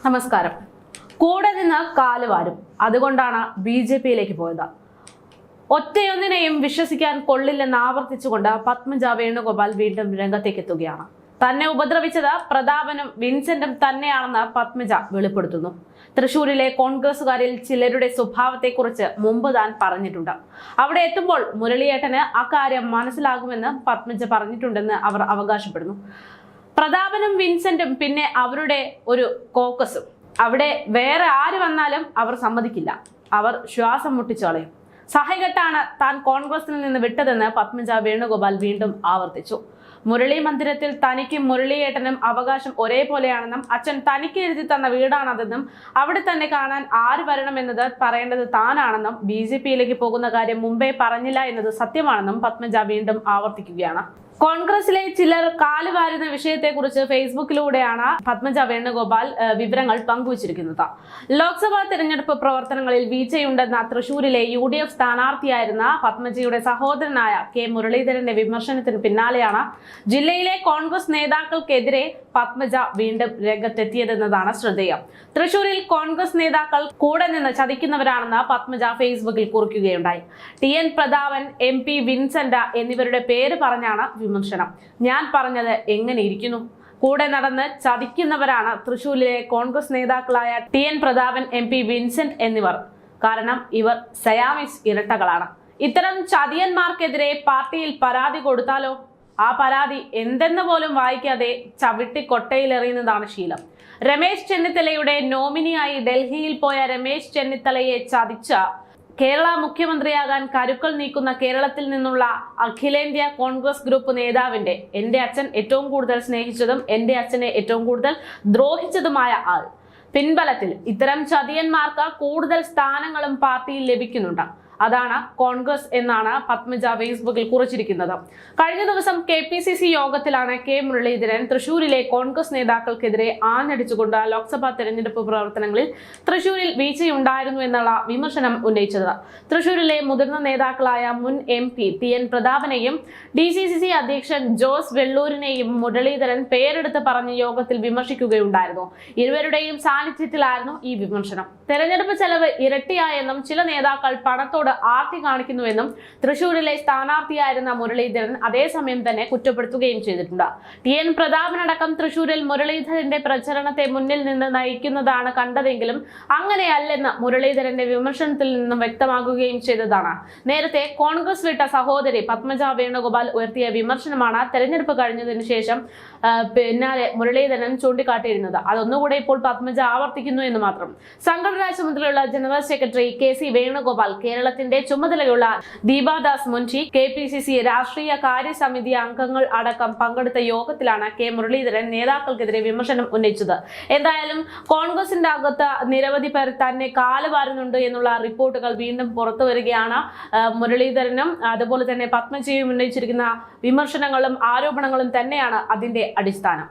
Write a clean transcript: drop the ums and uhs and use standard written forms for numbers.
നമസ്കാരം. കൂടെ നിന്ന് കാലുവാരും, അതുകൊണ്ടാണ് BJP-യിലേക്ക് പോയത്. ഒറ്റയൊന്നിനെയും വിശ്വസിക്കാൻ കൊള്ളില്ലെന്ന് ആവർത്തിച്ചുകൊണ്ട് പത്മജ വേണുഗോപാൽ വീണ്ടും രംഗത്തേക്ക് എത്തുകയാണ്. തന്നെ ഉപദ്രവിച്ചത് പ്രതാപനും വിൻസെന്റും തന്നെയാണെന്ന് പത്മജ വെളിപ്പെടുത്തുന്നു. തൃശൂരിലെ കോൺഗ്രസുകാരിൽ ചിലരുടെ സ്വഭാവത്തെക്കുറിച്ച് മുമ്പ് താൻ പറഞ്ഞിട്ടുണ്ട്. അവിടെ എത്തുമ്പോൾ മുരളിയേട്ടന് അക്കാര്യം മനസ്സിലാകുമെന്ന് പത്മജ പറഞ്ഞിട്ടുണ്ടെന്ന് അവർ അവകാശപ്പെടുന്നു. പ്രതാപനും വിൻസെന്റും പിന്നെ അവരുടെ ഒരു കോക്കസും. അവിടെ വേറെ ആര് വന്നാലും അവർ സമ്മതിക്കില്ല. അവർ ശ്വാസം മുട്ടിച്ചു കളയും. സഹകെട്ടാണ് താൻ കോൺഗ്രസിൽ നിന്ന് വിട്ടതെന്ന് പത്മജ വേണുഗോപാൽ വീണ്ടും ആവർത്തിച്ചു. മുരളി മന്ദിരത്തിൽ തനിക്കും മുരളിയേട്ടനും അവകാശം ഒരേപോലെയാണെന്നും അച്ഛൻ തനിക്ക് എഴുതി തന്ന വീടാണതെന്നും അവിടെ തന്നെ കാണാൻ ആര് വരണമെന്നത് പറയേണ്ടത് താനാണെന്നും BJP-യിലേക്ക് പോകുന്ന കാര്യം മുമ്പേ പറഞ്ഞില്ല എന്നത് സത്യമാണെന്നും പത്മജ വീണ്ടും ആവർത്തിക്കുകയാണ്. കോൺഗ്രസിലെ ചിലർ കാലുവാരുന്ന വിഷയത്തെക്കുറിച്ച് ഫേസ്ബുക്കിലൂടെയാണ് പത്മജ വേണുഗോപാൽ വിവരങ്ങൾ പങ്കുവച്ചിരിക്കുന്നത്. ലോക്സഭാ തെരഞ്ഞെടുപ്പ് പ്രവർത്തനങ്ങളിൽ വീഴ്ചയുണ്ടെന്ന തൃശൂരിലെ UDF സ്ഥാനാർത്ഥിയായിരുന്ന പത്മജയുടെ സഹോദരനായ K മുരളീധരന്റെ വിമർശനത്തിന് പിന്നാലെയാണ് ജില്ലയിലെ കോൺഗ്രസ് നേതാക്കൾക്കെതിരെ പത്മജ വീണ്ടും രംഗത്തെത്തിയതെന്നതാണ് ശ്രദ്ധേയം. തൃശൂരിൽ കോൺഗ്രസ് നേതാക്കൾ കൂടെ നിന്ന് ചതിക്കുന്നവരാണെന്ന് പത്മജ ഫേസ്ബുക്കിൽ കുറിക്കുകയുണ്ടായി. TN പ്രതാപൻ, MP വിൻസെന്റ് എന്നിവരുടെ പേര് പറഞ്ഞാണ് വിമർശനം. ഞാൻ പറഞ്ഞത് എങ്ങനെ ഇരിക്കുന്നു? കൂടെ നടന്ന് ചതിക്കുന്നവരാണ് തൃശൂരിലെ കോൺഗ്രസ് നേതാക്കളായ TN പ്രതാപൻ, MP വിൻസെന്റ് എന്നിവർ. കാരണം ഇവർ സയാമിസ് ഇരട്ടകളാണ്. ഇത്തരം ചതിയന്മാർക്കെതിരെ പാർട്ടിയിൽ പരാതി കൊടുത്താലോ? ആ പരാതി എന്തെന്ന് പോലും വായിക്കാതെ ചവിട്ടി കൊട്ടയിലെറിയുന്നതാണ് ശീലം. രമേശ് ചെന്നിത്തലയുടെ നോമിനിയായി ഡൽഹിയിൽ പോയ രമേശ് ചെന്നിത്തലയെ ചതിച്ച കേരള മുഖ്യമന്ത്രിയാകാൻ കരുക്കൾ നീക്കുന്ന കേരളത്തിൽ നിന്നുള്ള അഖിലേന്ത്യാ കോൺഗ്രസ് ഗ്രൂപ്പ് നേതാവിന്റെ എന്റെ അച്ഛൻ ഏറ്റവും കൂടുതൽ സ്നേഹിച്ചതും എന്റെ അച്ഛനെ ഏറ്റവും കൂടുതൽ ദ്രോഹിച്ചതുമായ ആൾ പിൻബലത്തിൽ ഇത്തരം ചതിയന്മാർക്ക് കൂടുതൽ സ്ഥാനങ്ങളും പാർട്ടിയിൽ ലഭിക്കുന്നുണ്ട്. അതാണ് കോൺഗ്രസ് എന്നാണ് പത്മജ ഫേസ്ബുക്കിൽ കുറിച്ചിരിക്കുന്നത്. കഴിഞ്ഞ ദിവസം KPCC യോഗത്തിലാണ് K മുരളീധരൻ തൃശൂരിലെ കോൺഗ്രസ് നേതാക്കൾക്കെതിരെ ആഞ്ഞടിച്ചുകൊണ്ട് ലോക്സഭാ തെരഞ്ഞെടുപ്പ് പ്രവർത്തനങ്ങളിൽ തൃശൂരിൽ വീഴ്ചയുണ്ടായിരുന്നു എന്നുള്ള വിമർശനം ഉന്നയിച്ചത്. തൃശൂരിലെ മുതിർന്ന നേതാക്കളായ മുൻ MP TN പ്രതാപനെയും DCCC അധ്യക്ഷൻ ജോസ് വെള്ളൂരിനെയും മുരളീധരൻ പേരെടുത്ത് പറഞ്ഞ് യോഗത്തിൽ വിമർശിക്കുകയുണ്ടായിരുന്നു. ഇരുവരുടെയും സാന്നിധ്യത്തിലായിരുന്നു ഈ വിമർശനം. തെരഞ്ഞെടുപ്പ് ചെലവ് ഇരട്ടിയായെന്നും ചില നേതാക്കൾ പണത്തോട് ആർത്തി കാണിക്കുന്നുവെന്നും തൃശൂരിലെ സ്ഥാനാർത്ഥിയായിരുന്ന മുരളീധരൻ അതേസമയം തന്നെ കുറ്റപ്പെടുത്തുകയും ചെയ്തിട്ടുണ്ട്. TN പ്രതാപനടക്കം തൃശൂരിൽ മുരളീധരന്റെ പ്രചരണത്തെ മുന്നിൽ നിന്ന് നയിക്കുന്നതാണ് കണ്ടതെങ്കിലും അങ്ങനെയല്ലെന്ന് മുരളീധരന്റെ വിമർശനത്തിൽ നിന്നും വ്യക്തമാകുകയും ചെയ്തതാണ്. നേരത്തെ കോൺഗ്രസ് വിട്ട സഹോദരി പത്മജ വേണുഗോപാൽ ഉയർത്തിയ വിമർശനമാണ് തെരഞ്ഞെടുപ്പ് കഴിഞ്ഞതിനു ശേഷം പിന്നാലെ മുരളീധരൻ ചൂണ്ടിക്കാട്ടിയിരുന്നത്. അതൊന്നുകൂടെ ഇപ്പോൾ പത്മജ ആവർത്തിക്കുന്നു എന്ന് മാത്രം. സംഘടനാ ചുമതലയുള്ള ജനറൽ സെക്രട്ടറി KC വേണുഗോപാൽ, കേരളത്തിന്റെ ചുമതലയുള്ള ദീപാദാസ് മുൻഷി, KPCC രാഷ്ട്രീയ കാര്യസമിതി അംഗങ്ങൾ അടക്കം പങ്കെടുത്ത യോഗത്തിലാണ് K മുരളീധരൻ നേതാക്കൾക്കെതിരെ വിമർശനം ഉന്നയിച്ചത്. എന്തായാലും കോൺഗ്രസിന്റെ അകത്ത് നിരവധി പേർ തന്നെ കാലുവാരുന്നുണ്ട് എന്നുള്ള റിപ്പോർട്ടുകൾ വീണ്ടും പുറത്തു വരികയാണ്. മുരളീധരനും അതുപോലെ തന്നെ പത്മജയും ഉന്നയിച്ചിരിക്കുന്ന വിമർശനങ്ങളും ആരോപണങ്ങളും തന്നെയാണ് അതിന്റെ അടിസ്ഥാനം.